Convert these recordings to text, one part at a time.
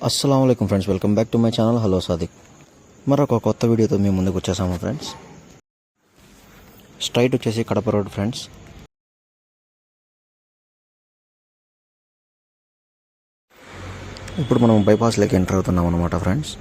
అస్సలాముఅలైకుం friends, welcome back to my channel. Hello Sadiq. మరొక కొత్త వీడియోతో మేము ముందుకు వచ్చేసాము ఫ్రెండ్స్. స్ట్రైట్ వచ్చేసి కడప రోడ్ ఫ్రెండ్స్. ఇప్పుడు మనం బైపాస్లోకి ఎంటర్ అవుతున్నాం అన్నమాట ఫ్రెండ్స్.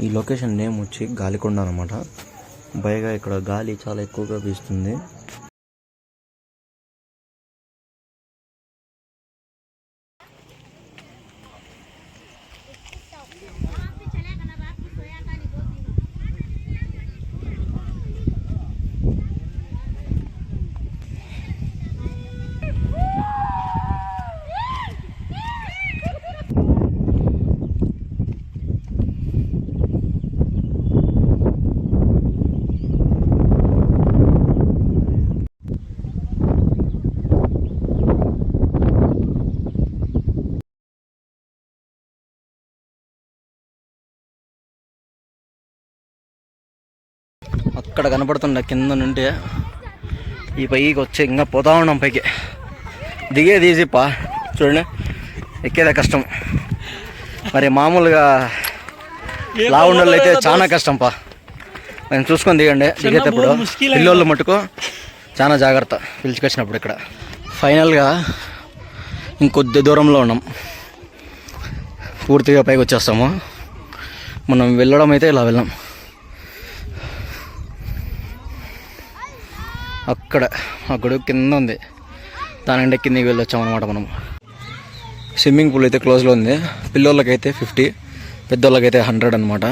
ఈ లొకేషన్ నేమ్ వచ్చి గాలికొండ అనమాట. పైగా ఇక్కడ గాలి చాలా ఎక్కువగా వీస్తుంది. అక్కడ కనపడుతుండ కింద నుండి ఈ పైకి వచ్చి ఇంకా పోతా ఉన్నాం పైకి. దిగేది ఈజీపా, చూడండి, ఎక్కేదే కష్టం. మరి మామూలుగా లావుండలు అయితే చాలా కష్టం పా. నేను చూసుకొని దిగండి దిగేటప్పుడు. పిల్లోళ్ళు మటుకు చాలా జాగ్రత్త పిలుచుకొచ్చినప్పుడు. ఇక్కడ ఫైనల్గా ఇంకొద్ది దూరంలో ఉన్నాం, పూర్తిగా పైకి వచ్చేస్తాము. మనం వెళ్ళడం అయితే ఇలా వెళ్ళాం. అక్కడ ఆ గొడుగు కింద ఉంది, దాని కిందకి వెళ్ళొచ్చామన్నమాట మనం. స్విమ్మింగ్ పూల్ అయితే క్లోజ్లో ఉంది. పిల్లోళ్ళకైతే 50, పెద్దోళ్ళకైతే 100 అనమాట.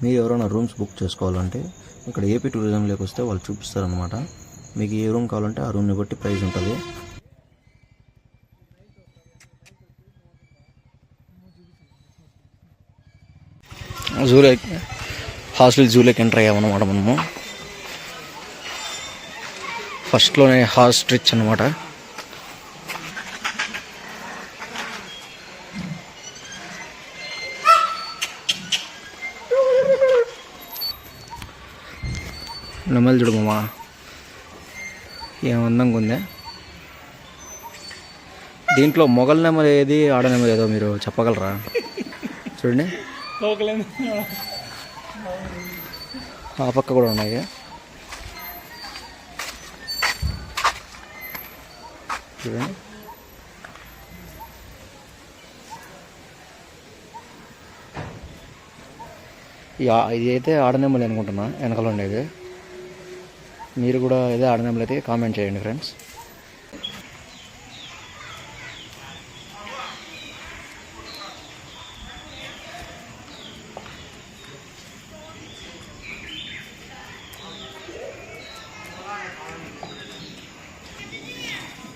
మీరు ఎవరైనా రూమ్స్ బుక్ చేసుకోవాలంటే ఇక్కడ ఏపీ టూరిజంలోకి వస్తే వాళ్ళు చూపిస్తారనమాట. మీకు ఏ రూమ్ కావాలంటే ఆ రూమ్ని బట్టి ప్రైస్ ఉంటుంది. హాస్టల్ జూలోకి ఎంటర్ అయ్యామన్నమాట మనము. ఫస్ట్లోనే హార్స్ట్రిచ్ అనమాట. నెమలి చూడు మామా, ఏం అందంగా ఉంది. దీంట్లో మొగల్ నెమలి ఏది, ఆడ నెమలి ఏదో మీరు చెప్పగలరా? చూడండి, ఆ పక్క కూడా ఉన్నాయి. చూడండి, ఇది అయితే ఆడనెమ్మలి అనుకుంటున్నా, వెనకాల ఉండేది. మీరు కూడా ఏదో ఆడనెమ్మలి అయితే కామెంట్ చేయండి ఫ్రెండ్స్.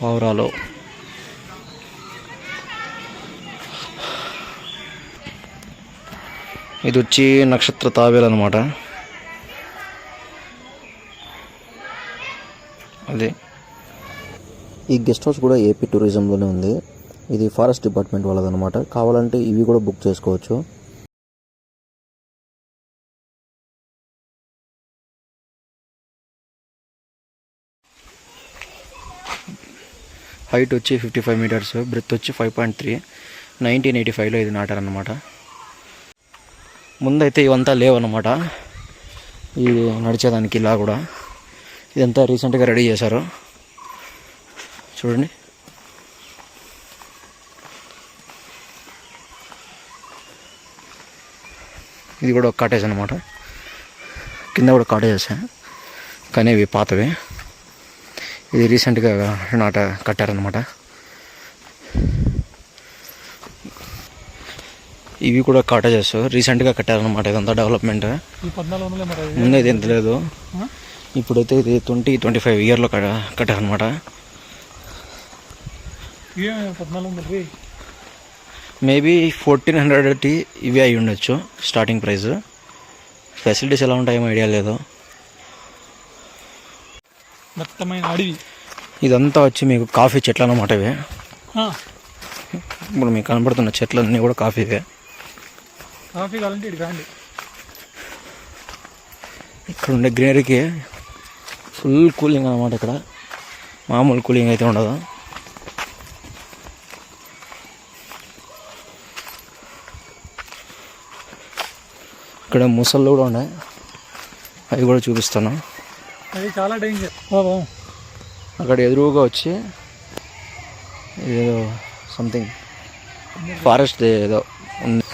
పావురాలు, ఇది వచ్చి నక్షత్ర తాబేలు అనమాట. అదే ఈ గెస్ట్ హౌస్ కూడా ఏపీ టూరిజంలోనే ఉంది. ఇది ఫారెస్ట్ డిపార్ట్మెంట్ వాళ్ళదనమాట. కావాలంటే ఇవి కూడా బుక్ చేసుకోవచ్చు. హైట్ వచ్చి 55 మీటర్స్, బ్రెత్ వచ్చి 5.3. 1985లో ఇది నాటారనమాట. ముందైతే ఇవంతా లేవన్నమాట, ఈ నడిచేదానికి. ఇలా కూడా ఇదంతా రీసెంట్గా రెడీ చేశారు. చూడండి, ఇది కూడా ఒక కాటేజ్ అనమాట. కింద కూడా కాటేజెస్, కానీ ఇవి పాతవి. ఇది రీసెంట్గా కట్టారనమాట. ఇవి కూడా కాటేజెస్ రీసెంట్గా కట్టారనమాట. ఇదంతా డెవలప్మెంట్. ముందైతే ఎంత లేదు, ఇప్పుడైతే ఇది 20-25 ఇయర్లో కట్టారనమాట. మేబీ 1400 ఇవి అయి ఉండొచ్చు స్టార్టింగ్ ప్రైస్. ఫెసిలిటీస్ ఎలా ఉంటాయేమో ఐడియా లేదు. ఇదంతా వచ్చి మీకు కాఫీ చెట్లు అన్నమాట. ఇవి ఇప్పుడు మీకు కనబడుతున్న చెట్లన్నీ కూడా కాఫీవే. ఇక్కడ ఉండే గ్రీనరీకి ఫుల్ కూలింగ్ అన్నమాట. ఇక్కడ మామూలు కూలింగ్ అయితే ఉండదు. ఇక్కడ ముసళ్ళు కూడా ఉన్నాయి, అవి కూడా చూపిస్తాను. అది చాలా డేంజర్. అక్కడ ఎదురుగా వచ్చి ఏదో సంథింగ్ ఫారెస్ట్ ఏదో ఉంది.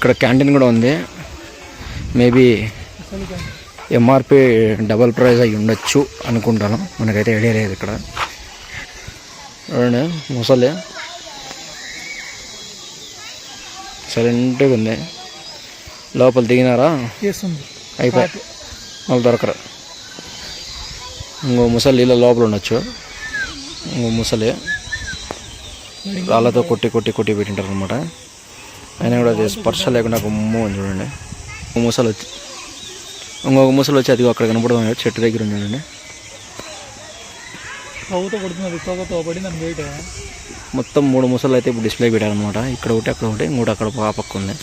ఇక్కడ క్యాంటీన్ కూడా ఉంది. మేబీ ఎంఆర్పి డబల్ ప్రైస్ అయి ఉండొచ్చు అనుకుంటాను, మనకైతే ఐడియా లేదు. ఇక్కడ చూడండి ముసలి సైలెంట్గా ఉంది. లోపల దిగినారా అయిపోయి మళ్ళీ దొరకరు. ఇంకో ముసలి నీళ్ళ లోపల ఉండొచ్చు. ఇంకో ముసలి రాళ్ళతో కొట్టి కొట్టి కొట్టి పెట్టింటారు అనమాట. అయినా కూడా అది స్పర్శ లేకుండా గుమ్మ ఉంది చూడండి. ముసలి వచ్చి ఇంకొక ముసలి వచ్చి అది అక్కడ కనపడుతుంది, చెట్టు దగ్గర ఉంది చూడండి. మొత్తం 3 ముసలు అయితే ఇప్పుడు డిస్ప్లే పెట్టారనమాట. ఇక్కడ ఒకటి, అక్కడ ఒకటి, ఇంకోటి అక్కడ పక్క ఉంది.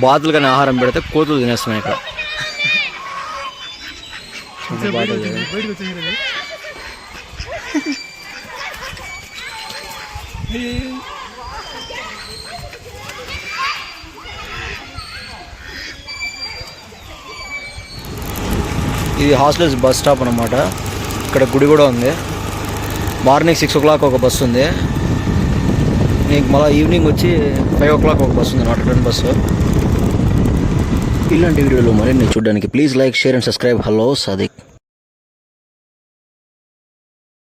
బాతులు కానీ ఆహారం పెడితే కోతులు తినేస్తున్నాయి ఇక్కడ. ఇది హాస్టల్స్ బస్ స్టాప్ అనమాట. ఇక్కడ గుడి కూడా ఉంది. మార్నింగ్ 6 o'clock ఒక బస్సు ఉంది. నీకు మళ్ళీ ఈవినింగ్ వచ్చి 5 o'clock ఒక బస్సు ఉంది, నాట్ రిటర్న్ బస్సు. ఇలాంటి వీడియోలు మరిన్ని చూడడానికి please like, share and subscribe. Hello Sadiq.